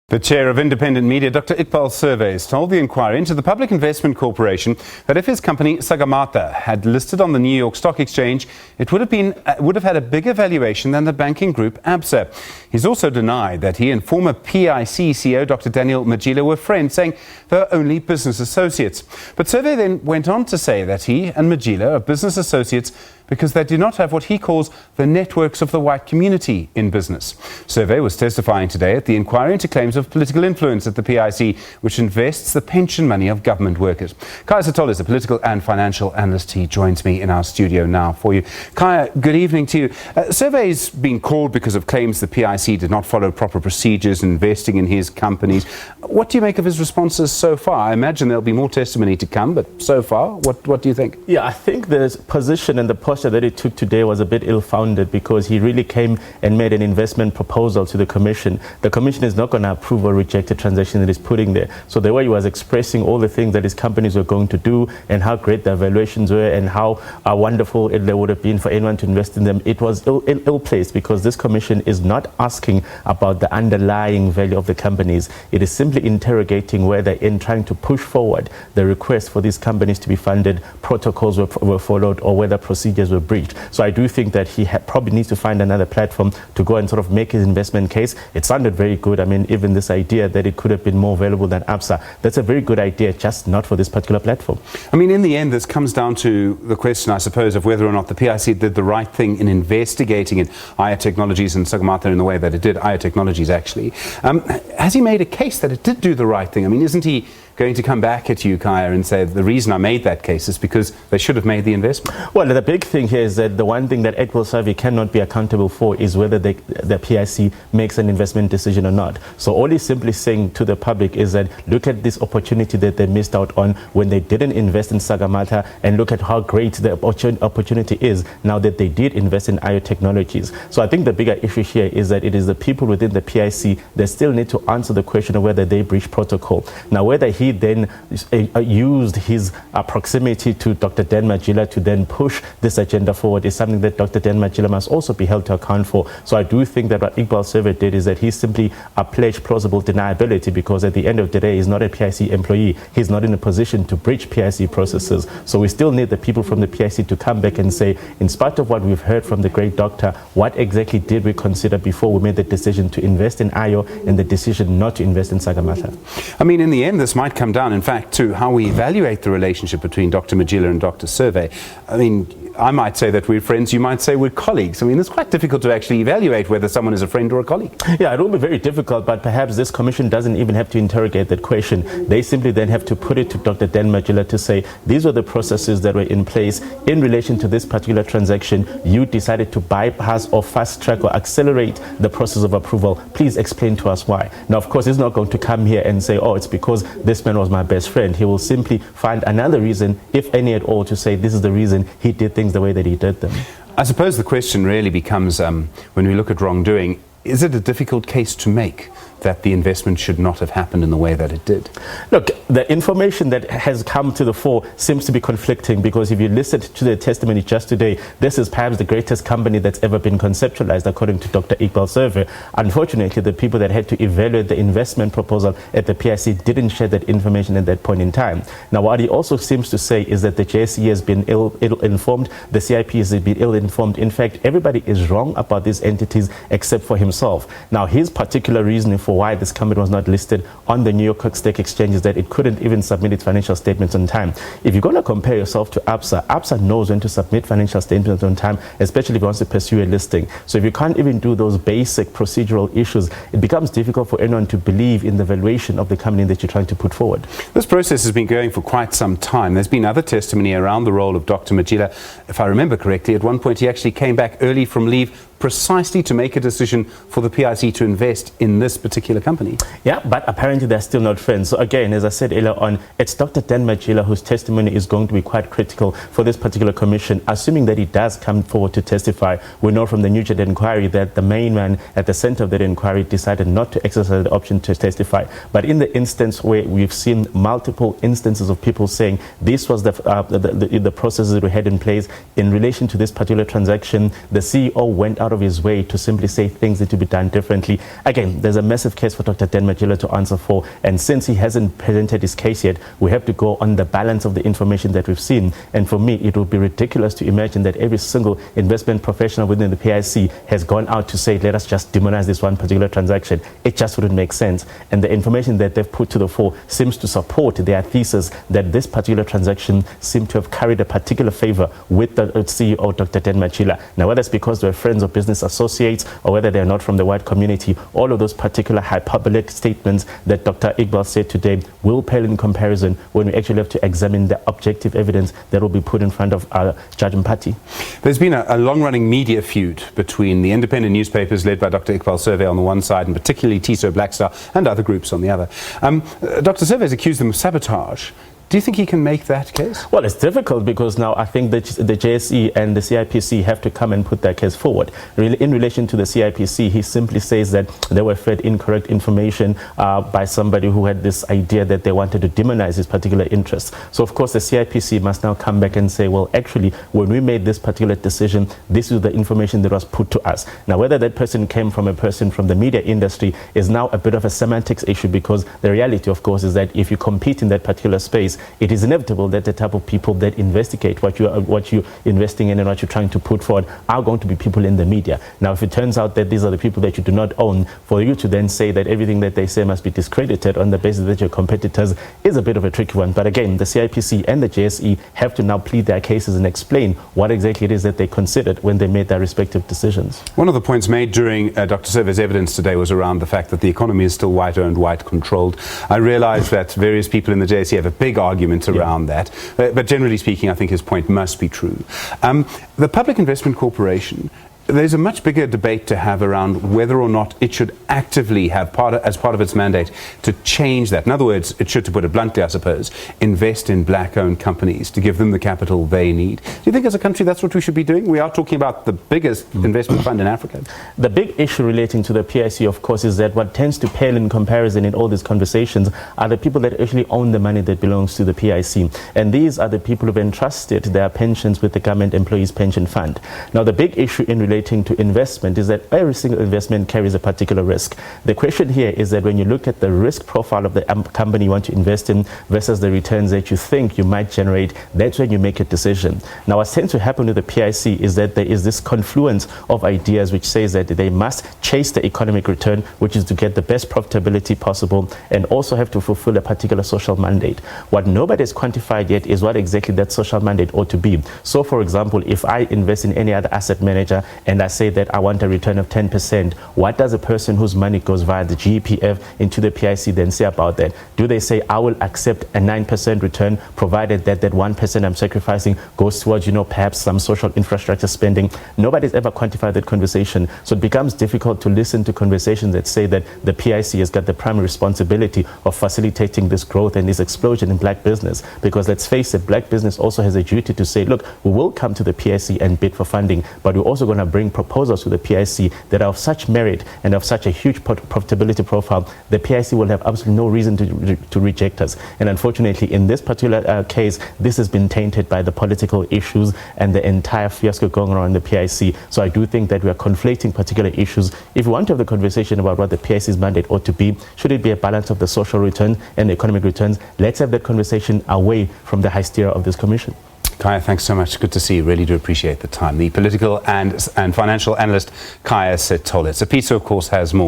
The chair of independent media, Dr Iqbal Survé, told the inquiry into the Public Investment Corporation that if his company Sagamartha had listed on the New York Stock Exchange, it would have had a bigger valuation than the banking group ABSA. He's also denied that he and former PIC Ceo Dr Matjila were friends, saying they were only business associates. But Survé then went on to say that he and Matjila are business associates because they do not have what he calls the networks of the white community in business. Survé was testifying today at the inquiry into claims of political influence at the PIC, which invests the pension money of government workers. Khaya Sithole is a political and financial analyst. He joins me in our studio now for you. Khaya, good evening to you. Survé's been called because of claims the PIC did not follow proper procedures in investing in his companies. What do you make of his responses so far? I imagine there'll be more testimony to come, but so far, what do you think? Yeah, I think the position and the posture that he took today was a bit ill-founded, because he really came and made an investment proposal to the Commission. The Commission is not going to approve or reject a transaction that he's putting there. So the way he was expressing all the things that his companies were going to do and how great their valuations were and how wonderful it would have been for anyone to invest in them, it was ill-placed, because this Commission is not asking about the underlying value of the companies. It is simply interrogating whether, in trying to push forward the request for these companies to be funded, protocols were followed or whether procedures were breached. So I do think that he probably needs to find another platform to go and sort of make his investment case. It sounded very good. I mean, even this idea that it could have been more valuable than ABSA, that's a very good idea, just not for this particular platform. I mean, in the end, this comes down to the question, I suppose, of whether or not the PIC did the right thing in investigating in IO Technologies and Sagamartha in the way that it did, IO Technologies actually. Has he made a case that it did do the right thing? I mean, isn't he going to come back at you, Khaya, and say the reason I made that case is because they should have made the investment? Well, the big thing here is that the one thing that Iqbal Survé cannot be accountable for is whether the PIC makes an investment decision or not. So all he's simply saying to the public is that look at this opportunity that they missed out on when they didn't invest in Sagamartha, and look at how great the opportunity is now that they did invest in IO Technologies. So I think the bigger issue here is that it is the people within the PIC that still need to answer the question of whether they breached protocol. Now, whether he then used his proximity to Dr Matjila to then push this agenda forward is something that Dr Matjila must also be held to account for. So I do think that what Iqbal Survé did is that he simply pledged plausible deniability, because at the end of the day, he's not a PIC employee. He's not in a position to breach PIC processes. So we still need the people from the PIC to come back and say, in spite of what we've heard from the great doctor, what exactly did we consider before we made the decision to invest in IO and the decision not to invest in Sagamartha? I mean, in the end, this might come down, in fact, to how we evaluate the relationship between Dr Matjila and Dr Survé. I mean, I might say that we're friends, you might say we're colleagues. I mean, it's quite difficult to actually evaluate whether someone is a friend or a colleague. Yeah, it will be very difficult, but perhaps this Commission doesn't even have to interrogate that question. They simply then have to put it to Dr Matjila to say, these were the processes that were in place in relation to this particular transaction. You decided to bypass or fast track or accelerate the process of approval. Please explain to us why. Now, of course, he's not going to come here and say, oh, it's because this man was my best friend. He will simply find another reason, if any at all, to say this is the reason he did things the way that he did them. I suppose the question really becomes, when we look at wrongdoing, is it a difficult case to make that the investment should not have happened in the way that it did? Look, the information that has come to the fore seems to be conflicting, because if you listened to the testimony just today, this is perhaps the greatest company that's ever been conceptualized, according to Dr Iqbal Survé. Unfortunately, the people that had to evaluate the investment proposal at the PIC didn't share that information at that point in time. Now, what he also seems to say is that the JSE has been ill-informed, the CIP has been ill-informed. In fact, everybody is wrong about these entities except for himself. Now, his particular reasoning for why this company was not listed on the New York Stock Exchange is that it couldn't even submit its financial statements on time. If you're going to compare yourself to ABSA, ABSA knows when to submit financial statements on time, especially if it wants to pursue a listing. So if you can't even do those basic procedural issues, it becomes difficult for anyone to believe in the valuation of the company that you're trying to put forward. This process has been going for quite some time. There's been other testimony around the role of Dr Matjila. If I remember correctly, at one point he actually came back early from leave precisely to make a decision for the PIC to invest in this particular company. Yeah, but apparently they're still not friends. So again, as I said earlier on, it's Dr Matjila whose testimony is going to be quite critical for this particular commission, assuming that he does come forward to testify. We know from the New Jet inquiry that the main man at the center of that inquiry decided not to exercise the option to testify. But in the instance where we've seen multiple instances of people saying this was the processes that we had in place in relation to this particular transaction, the CEO went out out of his way to simply say things need to be done differently. Again, there's a massive case for Dr. Matjila to answer for, and since he hasn't presented his case yet, we have to go on the balance of the information that we've seen. And for me, it would be ridiculous to imagine that every single investment professional within the PIC has gone out to say, let us just demonize this one particular transaction. It just wouldn't make sense. And the information that they've put to the fore seems to support their thesis that this particular transaction seemed to have carried a particular favor with the CEO, Dr. Matjila. Now, whether it's because they're friends or business associates, or whether they're not from the white community, all of those particular hyperbolic statements that Dr. Iqbal said today will pale in comparison when we actually have to examine the objective evidence that will be put in front of our judging party. There's been a long-running media feud between the independent newspapers led by Dr. Iqbal Survé on the one side and particularly TISO Blackstar and other groups on the other. Dr. Survé has accused them of sabotage. Do you think he can make that case? Well, it's difficult because now I think that the JSE and the CIPC have to come and put their case forward. In relation to the CIPC, he simply says that they were fed incorrect information by somebody who had this idea that they wanted to demonize his particular interests. So, of course, the CIPC must now come back and say, well, actually, when we made this particular decision, this is the information that was put to us. Now, whether that person came from a person from the media industry is now a bit of a semantics issue, because the reality, of course, is that if you compete in that particular space, it is inevitable that the type of people that investigate what you're investing in and what you're trying to put forward are going to be people in the media. Now, if it turns out that these are the people that you do not own, for you to then say that everything that they say must be discredited on the basis that your competitors is a bit of a tricky one. But again, the CIPC and the JSE have to now plead their cases and explain what exactly it is that they considered when they made their respective decisions. One of the points made during Dr. Survé's evidence today was around the fact that the economy is still white-owned, white-controlled. I realize that various people in the JSE have a big argument around that, but generally speaking, I think his point must be true. The Public Investment Corporation, there's a much bigger debate to have around whether or not it should actively have as part of its mandate to change that. In other words, it should, to put it bluntly, I suppose, invest in black-owned companies to give them the capital they need. Do you think as a country that's what we should be doing? We are talking about the biggest investment fund in Africa. The big issue relating to the PIC, of course, is that what tends to pale in comparison in all these conversations are the people that actually own the money that belongs to the PIC. And these are the people who have entrusted their pensions with the Government Employees Pension Fund. Now, the big issue in relating to investment is that every single investment carries a particular risk. The question here is that when you look at the risk profile of the company you want to invest in versus the returns that you think you might generate, that's when you make a decision. Now, what tends to happen with the PIC is that there is this confluence of ideas which says that they must chase the economic return, which is to get the best profitability possible, and also have to fulfill a particular social mandate. What nobody has quantified yet is what exactly that social mandate ought to be. So, for example, if I invest in any other asset manager and I say that I want a return of 10%, what does a person whose money goes via the GEPF into the PIC then say about that? Do they say, I will accept a 9% return provided that that 1% I'm sacrificing goes towards, perhaps some social infrastructure spending? Nobody's ever quantified that conversation. So it becomes difficult to listen to conversations that say that the PIC has got the primary responsibility of facilitating this growth and this explosion in black business. Because let's face it, black business also has a duty to say, look, we will come to the PIC and bid for funding, but we're also going to bring proposals to the PIC that are of such merit and of such a huge profitability profile. The PIC will have absolutely no reason to reject us. And unfortunately, in this particular case, this has been tainted by the political issues and the entire fiasco going around the PIC. So I do think that we are conflating particular issues. If we want to have the conversation about what the PIC's mandate ought to be, should it be a balance of the social returns and the economic returns? Let's have that conversation away from the hysteria of this commission. Khaya, thanks so much. Good to see you. Really do appreciate the time. The political and financial analyst, Khaya Sithole. SABC, of course, has more.